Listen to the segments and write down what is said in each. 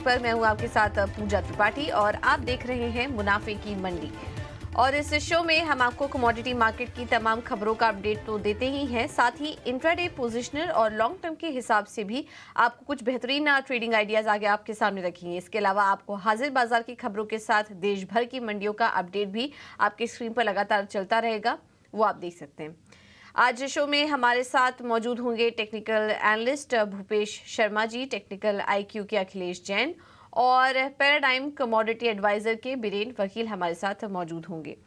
पर मैं हूं आपके साथ पूजा त्रिपाठी और आप देख रहे हैं मुनाफे की मंडी। और इस शो में हम आपको कमोडिटी मार्केट की तमाम खबरों का अपडेट तो देते ही हैं, साथ ही इंट्राडे पोजिशनर और लॉन्ग टर्म के हिसाब से भी आपको कुछ बेहतरीन ट्रेडिंग आइडियाज आगे आपके सामने रखेंगे। इसके अलावा आपको हाजिर बाजार की खबरों के साथ देश भर की मंडियों का अपडेट भी आपकी स्क्रीन पर लगातार चलता रहेगा, वो आप देख सकते हैं। आज शो में हमारे साथ मौजूद होंगे technical analyst Bhupesh Sharma ji, technical IQ के अखिलेश जैन और पैराडाइम कमोडिटी एडवाइजर के बीरेन वकील हमारे साथ मौजूद होंगे।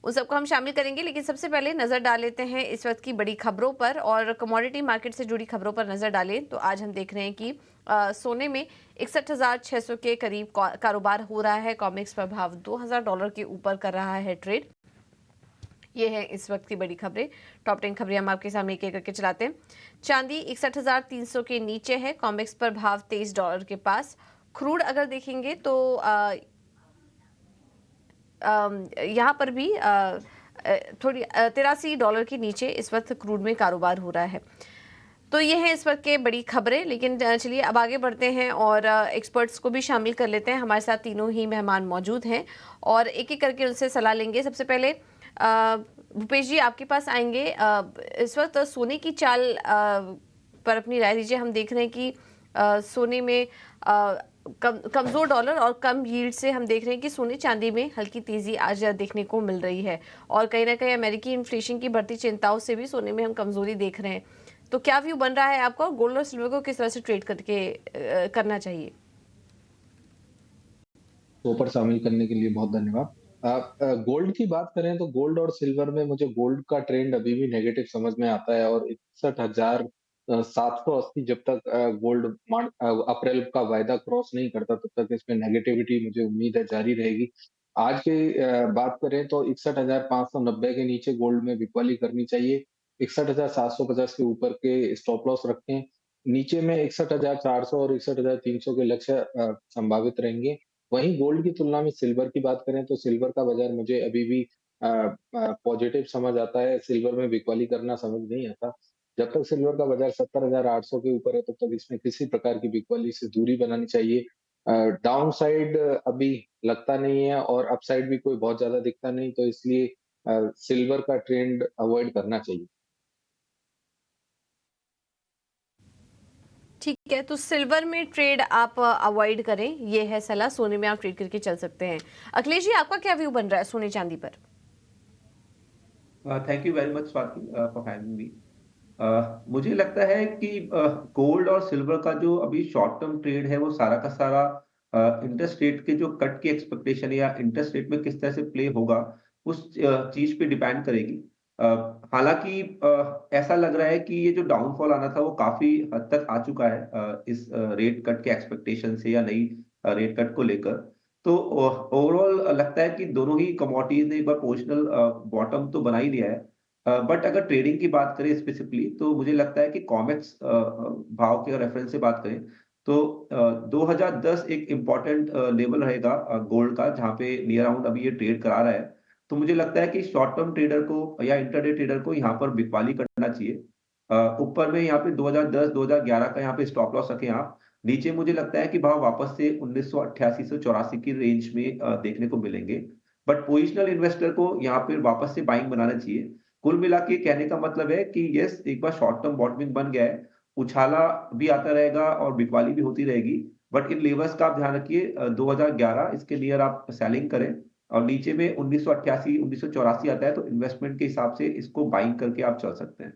उन सबको हम शामिल करेंगे, लेकिन सबसे पहले नजर डाल लेते हैं इस वक्त की बड़ी खबरों पर। और कमोडिटी मार्केट से जुड़ी खबरों पर नजर डालें तो आज हम देख रहे हैं कि सोने में 61,600 के करीब कारोबार हो रहा है। कॉमेक्स पर भाव $2,000 के ऊपर कर रहा है ट्रेड। ये है इस वक्त की बड़ी खबरें। टॉप 10 खबरें हम आपके सामने एक एक करके चलाते हैं। चांदी 61,300 के नीचे है, कॉमेक्स पर भाव $23 के पास। क्रूड अगर देखेंगे तो यहाँ पर भी थोड़ी $83 के नीचे इस वक्त क्रूड में कारोबार हो रहा है। तो ये है इस वक्त के बड़ी खबरें। लेकिन चलिए अब आगे बढ़ते हैं और एक्सपर्ट्स को भी शामिल कर लेते हैं। हमारे साथ तीनों ही मेहमान मौजूद हैं और एक एक करके उनसे सलाह लेंगे। सबसे पहले भूपेश जी आपके पास आएंगे। इस वक्त सोने की चाल पर अपनी राय दीजिए। हम देख रहे हैं कि सोने में कमजोर डॉलर और कम यील्ड से हम देख रहे हैं कि सोने चांदी में हल्की तेजी आज देखने को मिल रही है और कहीं ना कहीं अमेरिकी इन्फ्लेशन की बढ़ती चिंताओं से भी सोने में हम कमजोरी देख रहे हैं। तो क्या व्यू बन रहा है आपका, गोल्ड और सिल्वर को किस तरह से ट्रेड करके करना चाहिए? शो पर शामिल करने के लिए बहुत धन्यवाद। आप गोल्ड की बात करें तो गोल्ड और सिल्वर में मुझे गोल्ड का ट्रेंड अभी भी नेगेटिव समझ में आता है और 61,780 जब तक गोल्ड अप्रैल का वायदा क्रॉस नहीं करता तब तक इसमें नेगेटिविटी मुझे उम्मीद है जारी रहेगी। आज की बात करें तो 61,590 के नीचे गोल्ड में बिकवाली करनी चाहिए। 61,750 के ऊपर के स्टॉप लॉस रखें। नीचे में 61,400 और 61,300 के लक्ष्य संभावित रहेंगे। वहीं गोल्ड की तुलना में सिल्वर की बात करें तो सिल्वर का बाजार मुझे अभी भी पॉजिटिव समझ आता है। सिल्वर में बिकवाली करना समझ नहीं आता। जब तक सिल्वर का बाजार 70,800 के ऊपर है तब तक इसमें किसी प्रकार की बिकवाली से दूरी बनानी चाहिए। डाउन साइड अभी लगता नहीं है और अपसाइड भी कोई बहुत ज्यादा दिखता नहीं, तो इसलिए सिल्वर का ट्रेंड अवॉइड करना चाहिए। ठीक है, तो सिल्वर में ट्रेड आप अवॉइड करें, ये है सलाह। सोने में आप ट्रेड करके चल सकते हैं। अखिलेश जी आपका क्या व्यू बन रहा है सोने चांदी पर? Thank you very much Swati for having me. मुझे लगता है कि गोल्ड और सिल्वर का जो अभी शॉर्ट टर्म ट्रेड है वो सारा का सारा इंटरेस्ट रेट के जो कट की एक्सपेक्टेशन है या इंटरेस्ट रेट में किस तरह से प्ले होगा उस चीज पे डिपेंड करेगी। अ, हालांकि ऐसा लग रहा है कि ये जो डाउनफॉल आना था वो काफी हद तक आ चुका है इस रेट कट के एक्सपेक्टेशन से या नई रेट कट को लेकर। तो ओवरऑल लगता है कि दोनों ही कमोडिटीज ने एक बार पोजिशनल बॉटम तो बना ही लिया है। बट अगर ट्रेडिंग की बात करें स्पेसिफिकली तो मुझे लगता है कि कॉमेक्स भाव के रेफरेंस से बात करें तो 2010 एक इम्पॉर्टेंट लेवल रहेगा गोल्ड का, जहां पे नियर अराउंड अभी ये ट्रेड करा रहा है। तो मुझे लगता है कि शॉर्ट टर्म ट्रेडर को या इंटरडे ट्रेडर को यहाँ पर बिकवाली करना चाहिए। ऊपर में यहाँ पे 2010 2011 का यहाँ पे स्टॉप लॉस रखें आप। नीचे मुझे लगता है कि भाव वापस से 1988 से 84 की रेंज में देखने को मिलेंगे। बट पोजिशनल इन्वेस्टर को यहाँ पे वापस से बाइंग बनाना चाहिए। कुल मिला के कहने का मतलब है कि यस, एक बार शॉर्ट टर्म बॉटमिंग बन गया है, उछाला भी आता रहेगा और बिकवाली भी होती रहेगी। बट इन लेवल्स का आप ध्यान रखिए, 2011 इसके नियर आप सेलिंग करें और नीचे में 1988 1984 आता है तो इन्वेस्टमेंट के हिसाब से इसको बाइंग करके आप चल सकते हैं।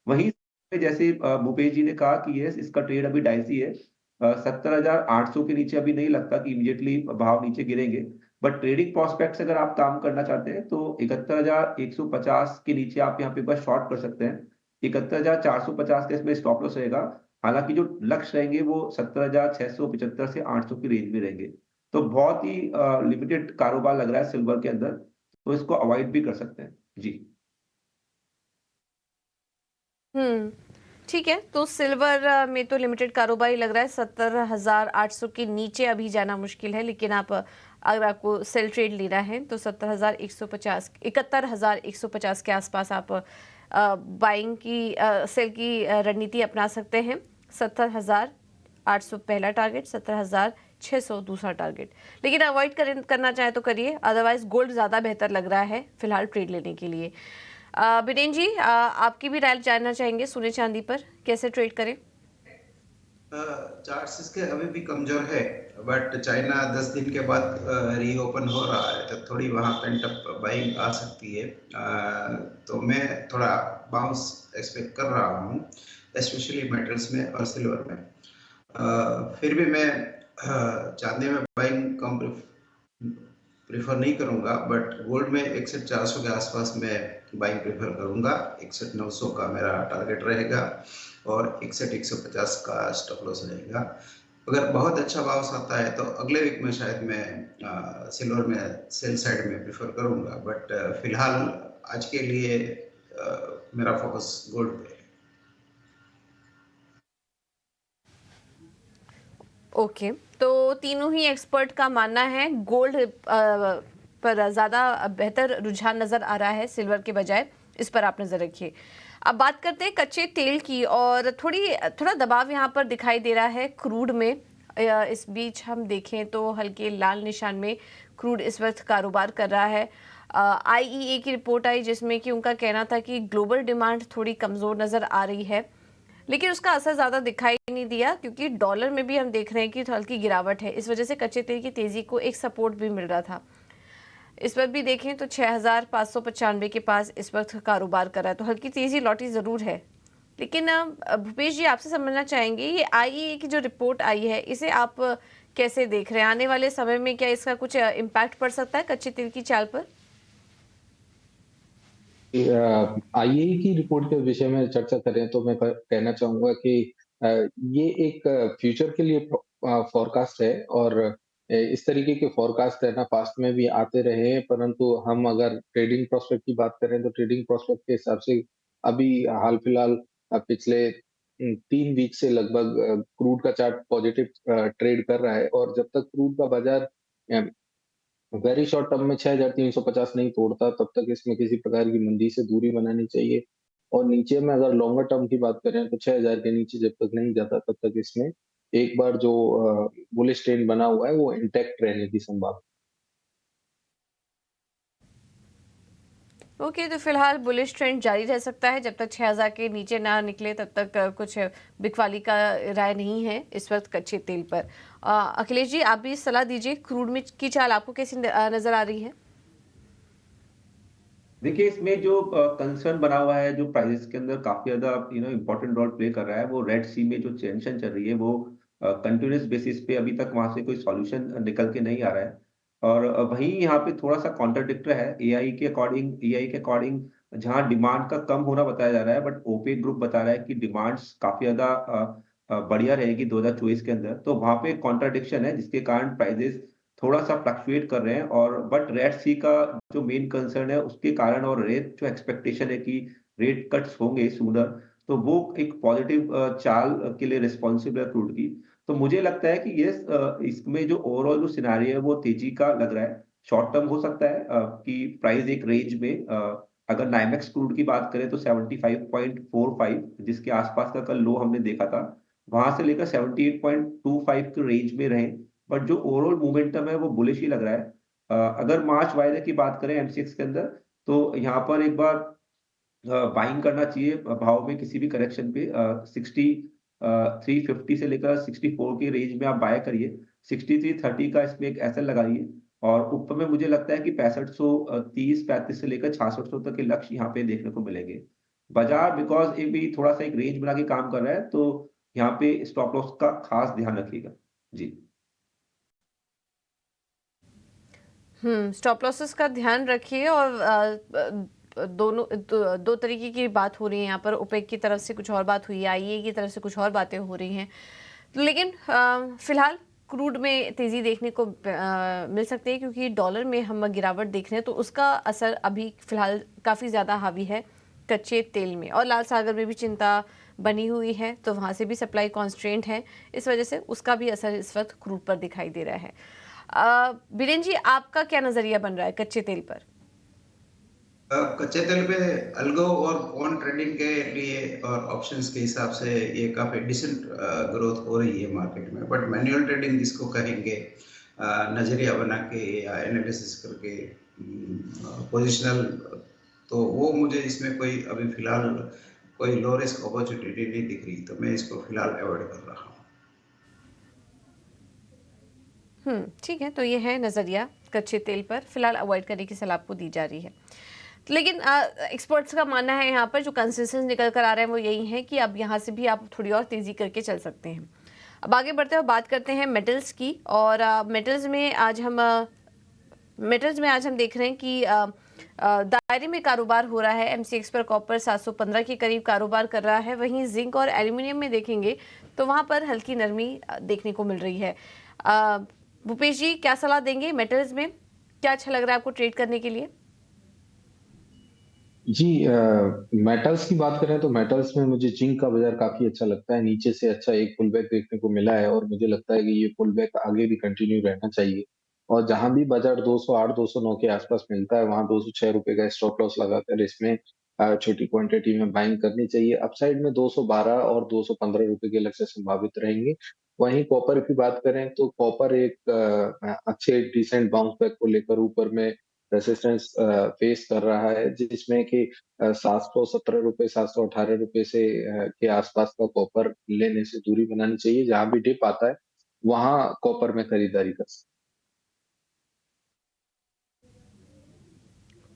वहीं जैसे भूपेश जी ने कहा कि यस, इसका ट्रेड अभी डाइसी है। 70,800 के नीचे अभी नहीं लगता कि इमीडिएटली भाव नीचे गिरेंगे। बट ट्रेडिंग प्रोस्पेक्ट्स अगर आप काम करना चाहते हैं तो 71,150 के नीचे आप यहाँ पे एक बार शॉर्ट कर सकते हैं। 71,450 का इसमें स्टॉप लॉस रहेगा। हालांकि जो लक्ष्य रहेंगे वो 70,675 से 800 की रेंज में रहेंगे। तो बहुत ही लिमिटेड कारोबार लग रहा है सिल्वर के अंदर, तो इसको अवॉइड भी कर सकते हैं जी। ठीक है, तो सिल्वर में तो लिमिटेड कारोबार ही लग रहा है। 70,800 के नीचे अभी जाना मुश्किल है, लेकिन आप अगर आपको सेल ट्रेड लेना है तो 70,150 71,150 के आसपास आप बाइंग की सेल की रणनीति अपना सकते हैं। 70,000 17,800 पहला टारगेट, 17,600 दूसरा टारगेट। लेकिन अवॉइड करना चाहे तो करिए, अदरवाइज गोल्ड ज़्यादा बेहतर लग रहा है फिलहाल ट्रेड लेने के लिए। बिरेन जी, आपकी भी राय जानना चाहेंगे सोने चांदी पर, कैसे ट्रेड करें? चार्ट्स इसके अभी भी कमजोर है, बट चाइना 10 दिन के बाद रीओपन हो रहा है, तो थोड़ी वहाँ पेंट अप बाइंग आ सकती है। तो मैं थोड़ा बाउंस एक्सपेक्ट कर रहा हूँ, स्पेशली मेटल्स में और सिल्वर में। फिर भी मैं चांदी में बाइंग कम प्रेफर नहीं करूंगा, बट गोल्ड में 61,400 के आसपास मैं बाइंग प्रेफर करूंगा। 61,900 का मेरा टारगेट रहेगा और 61,150 का स्टॉप लॉस रहेगा। अगर बहुत अच्छा भाव आता है तो अगले वीक में शायद मैं सिल्वर में सेल साइड में प्रेफर करूंगा, बट फिलहाल आज के लिए मेरा फोकस गोल्ड पे है। ओके, तो तीनों ही एक्सपर्ट का मानना है गोल्ड पर ज़्यादा बेहतर रुझान नज़र आ रहा है सिल्वर के बजाय, इस पर आप नज़र रखिए। अब बात करते हैं कच्चे तेल की, और थोड़ा दबाव यहाँ पर दिखाई दे रहा है क्रूड में। इस बीच हम देखें तो हल्के लाल निशान में क्रूड इस वक्त कारोबार कर रहा है। आईईए की रिपोर्ट आई जिसमें कि उनका कहना था कि ग्लोबल डिमांड थोड़ी कमज़ोर नज़र आ रही है, लेकिन उसका असर ज़्यादा दिखाई नहीं दिया, क्योंकि डॉलर में भी हम देख रहे हैं कि हल्की गिरावट है। इस वजह से कच्चे तेल की तेज़ी को एक सपोर्ट भी मिल रहा था। इस वक्त भी देखें तो 6,595 के पास इस वक्त कारोबार कर रहा है, तो हल्की तेज़ी लौटी ज़रूर है। लेकिन भूपेश जी, आपसे समझना चाहेंगे, ये आईईए की जो रिपोर्ट आई है इसे आप कैसे देख रहे हैं? आने वाले समय में क्या इसका कुछ इम्पैक्ट पड़ सकता है कच्चे तेल की चाल पर? आईएई की रिपोर्ट के विषय में चर्चा करें तो मैं कहना चाहूंगा कि अ, ये एक फ्यूचर के लिए फोरकास्ट है, और इस तरीके के फोरकास्ट है ना पास्ट में भी आते रहे हैं, परंतु हम अगर ट्रेडिंग प्रोस्पेक्ट की बात करें तो ट्रेडिंग प्रोस्पेक्ट के हिसाब से अभी हाल फिलहाल पिछले 3 वीक से लगभग क्रूड का चार्ट पॉजिटिव ट्रेड कर रहा है, और जब तक क्रूड का बाजार वेरी शॉर्ट टर्म में 6,350 नहीं तोड़ता, तब तक इसमें किसी प्रकार की मंदी से दूरी बनानी चाहिए। और नीचे में अगर लॉन्गर टर्म की बात करें तो 6,000 के नीचे जब तक नहीं जाता, तब तक इसमें एक बार जो बुलिश ट्रेंड बना हुआ है वो इंटैक्ट रहने की संभावना। ओके, तो फिलहाल बुलिश ट्रेंड जारी रह सकता है जब तक 6,000 के नीचे ना निकले, तब तक कुछ बिकवाली का राय नहीं है इस वक्त कच्चे तेल पर। अखिलेश जी, आप भी सलाह दीजिए, क्रूड में की चाल आपको कैसी नजर आ रही है? देखिए, इसमें जो कंसर्न बना हुआ है, जो प्राइसेस के अंदर काफी ज्यादा इंपॉर्टेंट रोल प्ले कर रहा है, वो रेड सी में जो टेंशन चल रही है, वो कंटिन्यूस बेसिस पे अभी तक वहां से कोई सॉल्यूशन निकल के नहीं आ रहा है। और वहीं यहाँ पे थोड़ा सा कॉन्ट्राडिक्टर है, एआई के अकॉर्डिंग जहाँ डिमांड का कम होना बताया जा रहा है, बट ओपेक ग्रुप बता रहा है कि डिमांड्स काफी ज्यादा बढ़िया रहेगी 2024 के अंदर। तो वहां पे कॉन्ट्राडिक्शन है, जिसके कारण प्राइसेस थोड़ा-सा फ्लक्चुएट कर रहे हैं। और बट रेड सी का जो मेन कंसर्न है, उसके कारण और रेट जो एक्सपेक्टेशन है कि रेट कट्स होंगे सूनर, तो वो एक पॉजिटिव चाल के लिए रिस्पॉन्सिबल है क्रूड की। तो मुझे लगता है कि इसमें जो ओवरऑल जो सिनेरियो है वो तेजी का लग रहा है। शॉर्ट टर्म हो सकता है कि प्राइस एक रेंज में अगर नाइमेक्स क्रूड की बात करें तो 75.45 जिसके आसपास का कल लो हमने देखा था, वहां से लेकर 78.25 के रेंज में रहे। बट जो ओवरऑल मोमेंटम है वो बुलिश ही लग रहा है। अगर मार्च वायदे की बात करें एमसीएक्स के अंदर, तो यहाँ पर एक बार बाइंग करना चाहिए भाव में किसी भी करेक्शन पे 350 से लेकर 64 के रेंज में आप बाय करिए। 6330 का इसमें एक एसएल लगाइए, और ऊपर में मुझे लगता है कि 6530-35 से लेकर 6600 तक के लक्ष्य यहाँ पे देखने को मिलेंगे। बाजार बिकॉज ये भी थोड़ा सा एक रेंज बना के काम कर रहा है, तो यहाँ पे स्टॉप लॉस का खास ध्यान रखिएगा। जी। स्टॉप लॉसेस का ध्यान रखिए। और दो तरीके की बात हो रही है यहाँ पर, ओपेक की तरफ से कुछ और बात हुई है, आईईए की तरफ से कुछ और बातें हो रही हैं। लेकिन फिलहाल क्रूड में तेज़ी देखने को मिल सकती है, क्योंकि डॉलर में हम गिरावट देख रहे हैं, तो उसका असर अभी फिलहाल काफ़ी ज़्यादा हावी है कच्चे तेल में। और लाल सागर में भी चिंता बनी हुई है, तो वहाँ से भी सप्लाई कॉन्स्ट्रेंट है, इस वजह से उसका भी असर इस वक्त क्रूड पर दिखाई दे रहा है। बीरेन जी, आपका क्या नज़रिया बन रहा है कच्चे तेल पर? कच्चे तेल पे अल्गो और ऑन ट्रेडिंग के लिए और ऑप्शंस के हिसाब से ये काफ़ी डिसेंट ग्रोथ हो रही है मार्केट में, बट मैनुअल ट्रेडिंग जिसको कहेंगे नज़रिया बना के या एनालिसिस करके पोजिशनल, तो वो मुझे इसमें कोई अभी फ़िलहाल कोई लो रिस्क अपॉर्चुनिटी नहीं दिख रही, तो मैं इसको फ़िलहाल अवॉइड कर रहा हूँ। ठीक है, तो ये है नज़रिया कच्चे तेल पर फिलहाल अवॉइड करने की सलाह आपको दी जा रही है। लेकिन एक्सपर्ट्स का मानना है यहाँ पर जो कंसेंसस निकल कर आ रहे हैं वो यही है कि अब यहाँ से भी आप थोड़ी और तेज़ी करके चल सकते हैं। अब आगे बढ़ते हुए बात करते हैं मेटल्स की, और मेटल्स में आज हम देख रहे हैं कि दायरे में कारोबार हो रहा है। एमसीएक्स पर कॉपर 715 के करीब कारोबार कर रहा है, वहीं जिंक और एल्यूमिनियम में देखेंगे तो वहां पर हल्की नरमी देखने को मिल रही है। भूपेश जी, क्या सलाह देंगे मेटल्स में? क्या अच्छा लग रहा है आपको ट्रेड करने के लिए? जी, मेटल्स की बात करें तो मेटल्स में मुझे जिंक का बाजार काफी अच्छा लगता है। नीचे से अच्छा एक पुल बैक देखने को मिला है और मुझे लगता है कि ये पुल बैक आगे भी कंटिन्यू रहना चाहिए। और जहां भी बाजार 208 209 के आसपास मिलता है वहां 206 रुपए का स्टॉप लॉस लगाकर इसमें छोटी क्वांटिटी में बाइंग करनी चाहिए। अपसाइड में 212 और 215 रुपए के लक्ष्य संभावित रहेंगे। वहीं कॉपर की बात करें तो कॉपर एक अच्छे डिसेंट बाउंस बैक को लेकर ऊपर में रेजिस्टेंस फेस कर रहा है, जिसमें कि 717 रुपए 718 रुपए से के आसपास का कॉपर लेने से दूरी बनानी चाहिए। जहां भी डिप आता है वहां कॉपर में खरीदारी कर सकते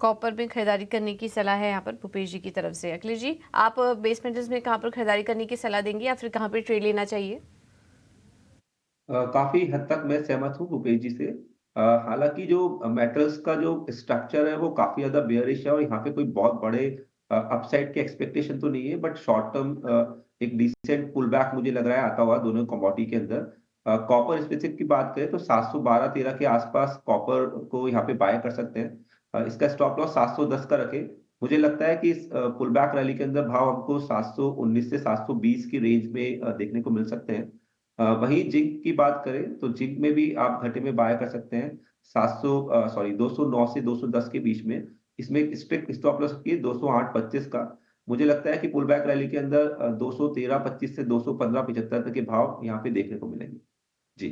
कॉपर में खरीदारी करने की सलाह है यहाँ पर भूपेश जी की तरफ से। अखिलेश जी, आप बेस मेटल्स में कहाँ पर खरीदारी करने की सलाह देंगे या फिर कहाँ पर ट्रेड लेना चाहिए? काफ़ी हद तक मैं सहमत हूँ भूपेश जी से। हालाँकि जो मेटल्स का जो स्ट्रक्चर है वो काफ़ी ज़्यादा बेयरिश है और यहाँ पे कोई बहुत बड़े अपसाइड की एक्सपेक्टेशन तो नहीं है, बट शॉर्ट टर्म एक डिसेंट पुल बैक मुझे लग रहा है आता हुआ दोनों कमोडिटी के अंदर। कॉपर स्पेसिफिक की बात करें तो 712-13 के आसपास कॉपर को यहाँ पे बाय कर सकते हैं। इसका स्टॉप लॉस 710 का रखें। मुझे लगता है कि इस पुल बैक रैली के अंदर भाव हमको 719 से 720 की रेंज में देखने को मिल सकते हैं। वहीं जिंक की बात करें तो जिंक में भी आप घटे में बाय कर सकते हैं 209 से 210 के बीच में। इसमें स्ट्रिक्ट स्टॉप लॉस रखिए 208.25 का। मुझे लगता है कि पुल बैक रैली के अंदर 213.25 से 215.75 तक के भाव यहाँ पे देखने को मिलेंगे। जी।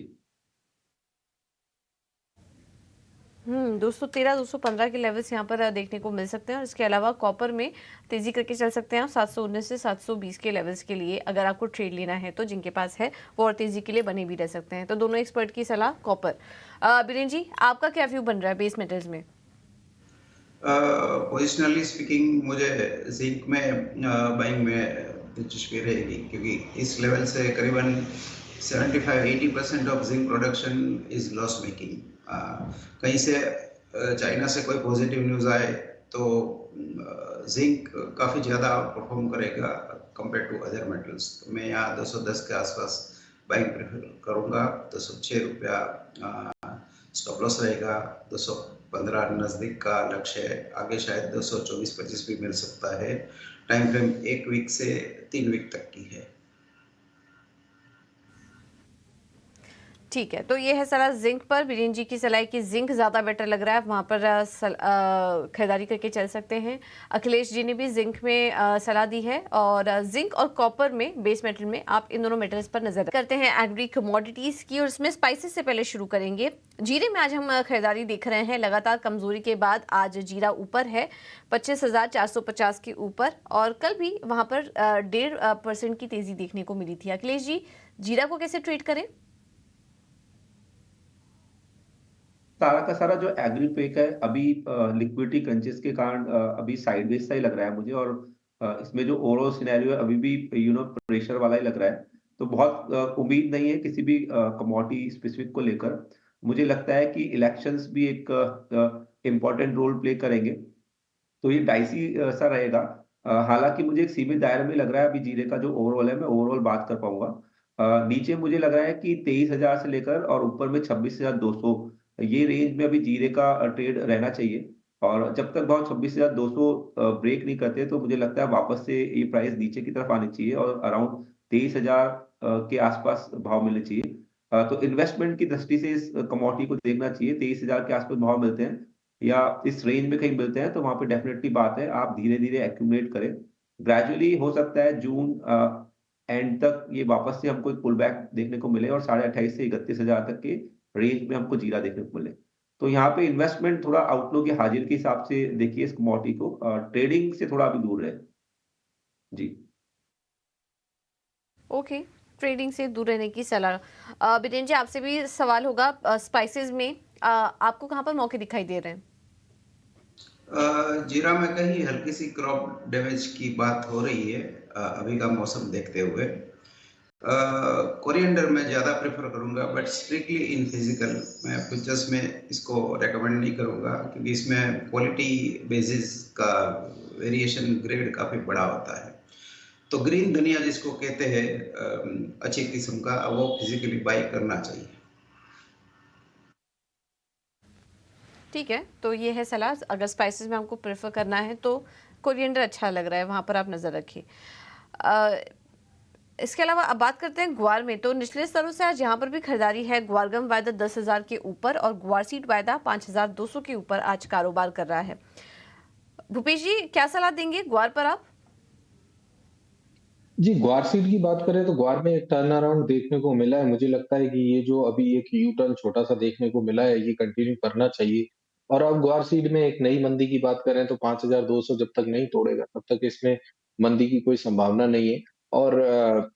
213 215 के लेवल्स यहाँ पर देखने को मिल सकते हैं, और इसके अलावा कॉपर में तेजी करके चल सकते हैं आप 719 से 720 के लेवल्स के लिए। अगर आपको ट्रेड लेना है तो जिनके पास है वो और तेजी के लिए बने भी रह सकते हैं। तो दोनों एक्सपर्ट की सलाह कॉपर। बीरेन जी, आपका क्या व्यू बन रहा है बेस मेटल्स में? पोजिशनली स्पीकिंग मुझे जिंक में बाइंग में दिलचस्पी रहेगी, क्योंकि इस लेवल से करीबन 75-80% of zinc production is loss making. कहीं से चाइना से कोई पॉजिटिव न्यूज़ आए तो जिंक काफ़ी ज़्यादा परफॉर्म करेगा कंपेयर टू अदर मेटल्स। तो मैं यहाँ 210 के आसपास बाइंग प्रेफर करूँगा। 206 रुपया स्टॉप लॉस रहेगा। 215 नज़दीक का लक्ष्य है। आगे शायद 224-25 भी मिल सकता है। टाइम फ्रेम 1 वीक से 3 वीक तक की है। ठीक है, तो ये है सलाह जिंक पर। बीरेन जी की सलाह है कि जिंक ज़्यादा बेटर लग रहा है, वहाँ पर खरीदारी करके चल सकते हैं। अखिलेश जी ने भी जिंक में सलाह दी है, और जिंक और कॉपर में, बेस मेटल में, आप इन दोनों मेटल्स पर नजर करते हैं। एग्री कमोडिटीज़ की, और इसमें स्पाइसेस से पहले शुरू करेंगे। जीरे में आज हम खरीदारी देख रहे हैं। लगातार कमजोरी के बाद आज जीरा ऊपर है 25,450 के ऊपर, और कल भी वहाँ पर 1.5% की तेज़ी देखने को मिली थी। अखिलेश जी, जीरा को कैसे ट्रेड करें? सारा का सारा जो एग्री पेक है अभी लिक्विडिटी क्रंचेस के कारण अभी साइडवेज सा ही लग रहा है मुझे, और इसमें जो ओवरऑल सिनेरियो है अभी भी प्रेशर वाला ही लग रहा है। तो बहुत उम्मीद नहीं है किसी भी कमोडिटी स्पेसिफिक को लेकर। मुझे लगता है कि इलेक्शंस भी एक इम्पोर्टेंट रोल प्ले करेंगे, तो ये डाइसी सा रहेगा। हालांकि मुझे एक सीमित दायरे में लग रहा है अभी जीरे का जो ओवरऑल है, मैं ओवरऑल बात कर पाऊंगा। नीचे मुझे लग रहा है कि 23,000 से लेकर और ऊपर में 26,200, ये रेंज में अभी जीरे का ट्रेड रहना चाहिए। और जब तक भाव 26,200 ब्रेक नहीं करते तो मुझे लगता है वापस से ये प्राइस नीचे की तरफ आनी चाहिए और अराउंड 23,000 के आसपास भाव मिलने चाहिए। तो इन्वेस्टमेंट की दृष्टि से इस कमोडिटी को देखना चाहिए। 23,000 के आसपास भाव मिलते हैं, या इस रेंज में कहीं मिलते हैं तो वहाँ पे डेफिनेटली बात है आप धीरे-धीरे एक्यूमुलेट करें। ग्रेजुअली हो सकता है जून एंड तक ये वापस से हमको एक पुल बैक देखने को मिले और 28,500 से 31,000 तक के रेंज में हमको जीरा देखने को मिले। तो यहाँ पे इन्वेस्टमेंट थोड़ा आउटलुक या हाजिर के हिसाब से देखिए इस कमोडिटी को, ट्रेडिंग से थोड़ा अभी दूर रहे। जी। ओके, ट्रेडिंग से दूर रहने की सलाह। बिरेन जी, आपसे भी सवाल होगा, स्पाइसेस में आपको कहाँ पर मौके दिखाई दे रहे हैं? जीरा में कहीं हल्की सी क्रॉप डैमेज की बात हो रही है अभी का मौसम देखते हुए। कोरिएंडर मैं ज़्यादा प्रेफर करूँगा, बट स्ट्रिक्टली इन फिजिकल मैं फ्यूचर्स में इसको रेकमेंड नहीं करूँगा, क्योंकि इसमें क्वालिटी बेसिस का वेरिएशन ग्रेड काफ़ी बड़ा होता है। तो ग्रीन धनिया जिसको कहते हैं अच्छी किस्म का, वो फिजिकली बाई करना चाहिए। ठीक है, तो ये है सलाह। अगर स्पाइसेस में हमको प्रेफर करना है तो कोरिएंडर अच्छा लग रहा है, वहाँ पर आप नज़र रखिए। इसके अलावा अब बात करते हैं ग्वार में। तो निचले स्तरों से आज यहाँ पर भी खरीदारी है। ग्वारगम वायदा 10,000 के ऊपर और ग्वार सीड वायदा 5,200 के ऊपर आज कारोबार कर रहा है। भूपेश जी, क्या सलाह देंगे ग्वार पर आप? जी, ग्वार सीड की बात करें तो ग्वार में एक टर्न अराउंड देखने को मिला है। मुझे लगता है कि ये जो अभी एक यू टर्न छोटा-सा देखने को मिला है, ये कंटिन्यू करना चाहिए। और अब ग्वार सीड में एक नई मंदी की बात करें तो 5,200 जब तक नहीं तोड़ेगा, तब तक इसमें मंदी की कोई संभावना नहीं है। और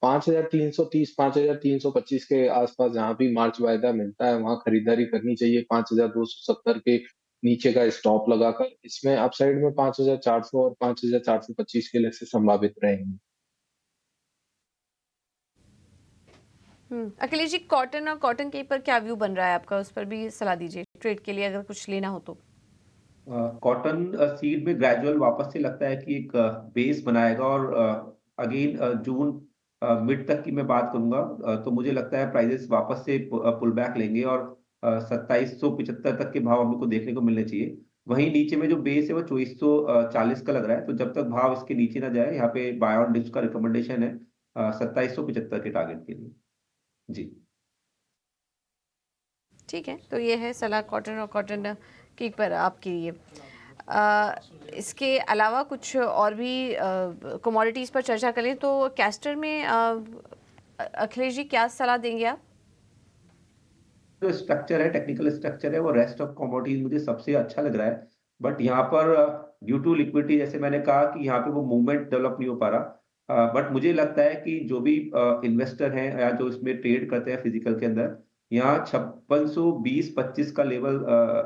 5,330, 5,325 के आसपास जहाँ भी मार्च वायदा मिलता है, वहाँ खरीदारी करनी चाहिए। 5,270 के नीचे का स्टॉप लगाकर। इसमें अपसाइड में 5,400 और 5,425 के लिए से संभावित रहेंगे। अखिलेश जी, कॉटन और कॉटन के पर क्या व्यू बन रहा है आपका? उस पर भी सलाह दीजिए, ट्रेड के लिए अगर कुछ लेना हो तो। कॉटन सीड में ग्रेजुअल वापस से लगता है कि एक बेस बनाएगा और अगेन जून मिड तक की मैं बात करूंगा तो मुझे लगता है प्राइसेस वापस से पुल बैक लेंगे और 2775 तक के भाव हमको देखने को मिलने चाहिए। वहीं नीचे में जो बेस है वो 2440 का लग रहा है, तो जब तक भाव इसके नीचे ना जाए, यहाँ पे बाय ऑन डिप्स का रिकमेंडेशन है 2775 के टारगेट के लिए। जी ठीक है, तो ये है सलाह कॉटन और कॉटन की पर आपके लिए। इसके अलावा कुछ और भी कमोडिटीज़ पर चर्चा करें तो कैस्टर में अखिलेश जी, क्या सलाह देंगे आप? जो स्ट्रक्चर है, टेक्निकल स्ट्रक्चर है, वो रेस्ट ऑफ कमोडिटीज मुझे सबसे अच्छा लग रहा है। बट यहाँ पर ड्यू टू लिक्विडिटी, जैसे मैंने कहा कि यहाँ पे वो मूवमेंट डेवलप नहीं हो पा रहा। बट मुझे लगता है कि जो भी इन्वेस्टर हैं या जो इसमें ट्रेड करते हैं फिजिकल के अंदर, यहाँ 5620-25 का लेवल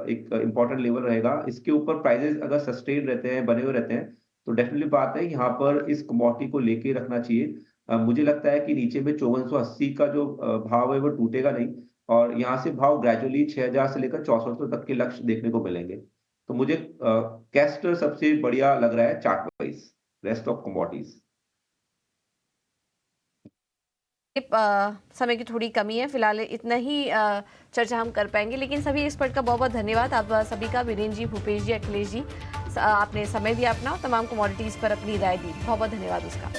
एक इम्पोर्टेंट लेवल रहेगा। इसके ऊपर प्राइजेस अगर सस्टेन रहते हैं, बने हुए रहते हैं, तो डेफिनेटली बात है यहाँ पर इस कमोडिटी को लेके रखना चाहिए। मुझे लगता है कि नीचे में 5480 का जो भाव है वो टूटेगा नहीं और यहाँ से भाव ग्रेजुअली 6000 से लेकर 6400 तक के लक्ष्य देखने को मिलेंगे। तो मुझे कैस्टर सबसे बढ़िया लग रहा है chart wise, rest of commodities. समय की थोड़ी कमी है, फिलहाल इतना ही चर्चा हम कर पाएंगे, लेकिन सभी एक्सपर्ट का बहुत बहुत धन्यवाद आप सभी का। वीरेन जी, भूपेश जी, अखिलेश जी, आपने समय दिया अपना, तमाम कमोडिटीज़ पर अपनी राय दी, बहुत बहुत धन्यवाद उसका।